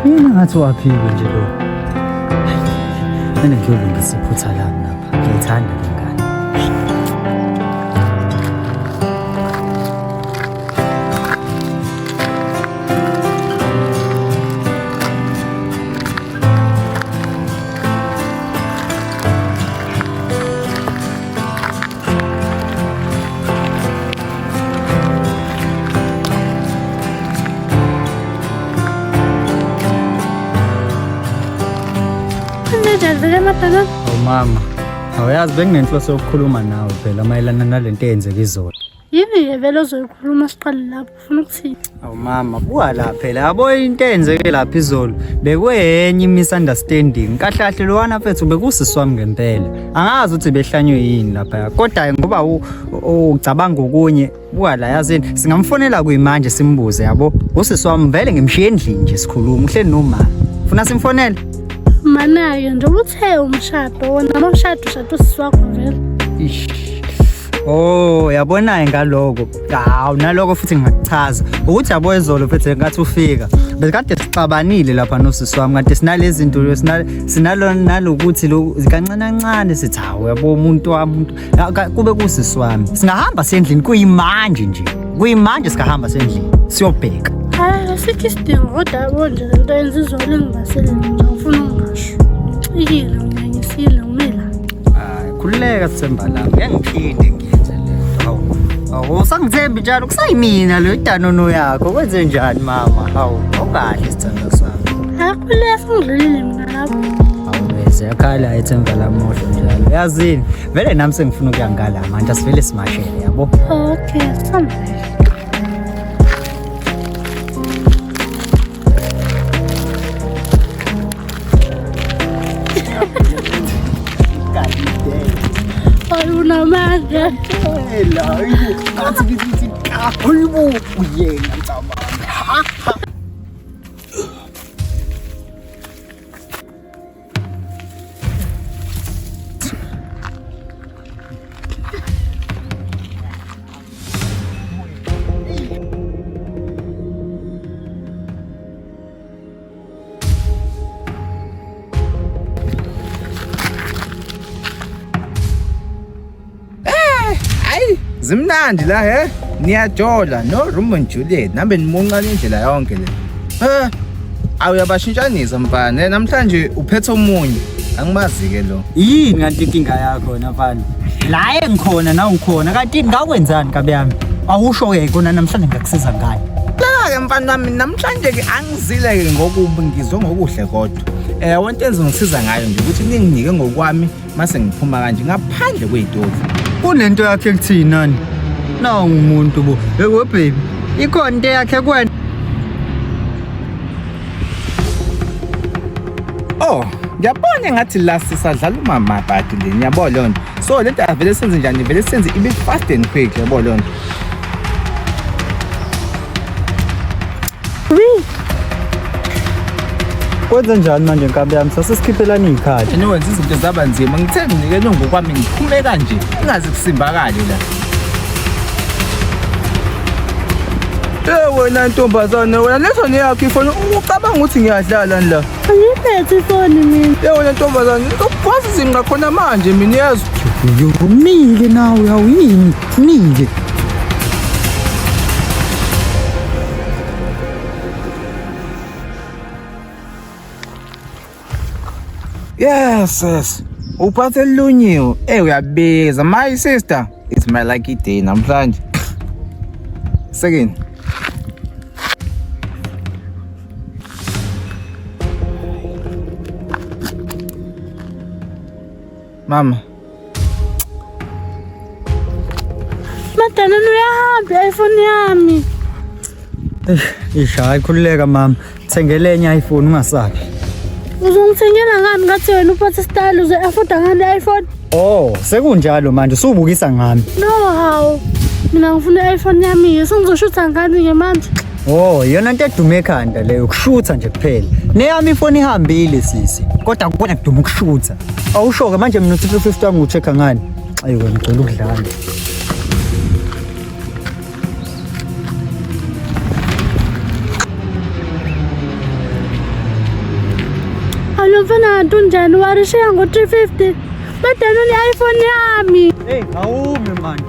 Yini ngathi waphike nje lo. Mina ngiyolungisa iphutha lami lapha. Ngiyithanda le ngane. Mama, awuyazi benginenhloso yokukhuluma nawe phela mayelana nalento eyenzeka izolo. Yini vele ozoyikhuluma siqale lapho ufuna ukuthini? Awu mama, buka la phela yabo into eyenzeke lapha izolo. Bekwenye misunderstanding. Kahlahle lowana mfethu bekusisi wami ngempela. Angazi ukuthi behlanywe yini lapha. Kodwa ngoba ucabanga okunye, buka la yazini singamfonela kuyimanje simbuze yabo. Usisi wami vele ngimshiye endlini nje sikhuluma uhleli nomama. Ufuna simfonele? Manayo nje uthe umshado wona amashado ushado siswakho vele. Oh, yabona ngaloko. Hawu naloko futhi ngingakuchaza. Ukuthi yabo izolo phethe ngathi ufika. Bekade sixabanile lapha nosisi wami kanti sinalezi zinto sinalo nalokuthi lo kancane kancane sithi hawu yabo umuntu wami kube kusisi wami. Singahamba sendlini kuyimanje nje. Kuyimanje sikahamba sendlini siyobheka. Sithi sidinga kodwa bonje lento yenza izolo engingasele nje ufuna ungasho. Ikile ngiyanyisile umela. Khululeka Sithemba lami. Ngiyaphinde ngiyenze lento. Hawu usangithembi njalo kusayimina lo idanono yakho kwenze njani mama? Hawu awukahle Sithemba sami. Khululeka singidlulile mina lapho. Awubese yakhala ithemba lami modlo njalo. Yazini vele nami sengifuna ukuyangala manje asivele simashele yabo. Okay, sithanda. Unamanga. Ela, ibu, athi ngithi hayibo uyena ntaba. Zimnandi la he niyajola no Romeo and Juliet nambe nimonqane indlela yonke le awuyabashintshanisa mfana namhlanje uphethe omunye angimazi ke lo yini kanti inkinga yakho na mfana la engikhona na ungikhona kanti ngakwenzani kabe yami awusho ke kona namhlanje ngakusiza ngani la ke mfana wami namhlanje ke angizile ke ngokubi ngizwe ngokuhle kodwa wonke enze ngisiza ngayo nje ukuthi ninginike ngokwami mase ngiphuma kanje ngaphandle kwezitofu kunento yakhe kuthini nani na umuntu bo yebo baby ikhona into yakhe kwena ngiyabona ngathi la sisadlala umama bhadi le ngiyabona lonto so lento avele senze njani vele senze ibe fast and quick yabo lonto kwenza njani manje nkabe yami sasisikhiphela ikhadi niwenza izinto zabanzima ngithe nginikele ngokwami ngiphume kanje ingazi kusimbakale la wena ntombazane wena lethoni yakho ifoni ucabanga ukuthi ngiyadlala la Angiphethe ifoni mina wena ntombazane ukwazi izinqa khona manje mina yazi umile nawe awuyini umile Yes. Uphathe lunyiwe. Uyabiza. My sister, it's my lucky day namhlanje. Second. Mama. Madana uyahamba iPhone yami. Hayi khululeka mama. Thengele enye iPhone ungasabi. Uzongithengela ngani ngathi wena uphathe style uze afford ngani iPhone? Sekunjalo manje usubukisa ngami. No how. Mina ngifuna iPhone yami, sengizoshutha ngani ke manje? Yona into edume ekhanda leyo ukushutha nje kuphela. Neyami ifoni ihambile sisi. Kodwa kubona kuduma ukushutha. Awushoke manje mina u-350 wami ucheck ngani? Ayi wena ngicela ukudlala. mfana unjani warishiya ngo-350 badani une-iPhone yami. Hey, awumi mani.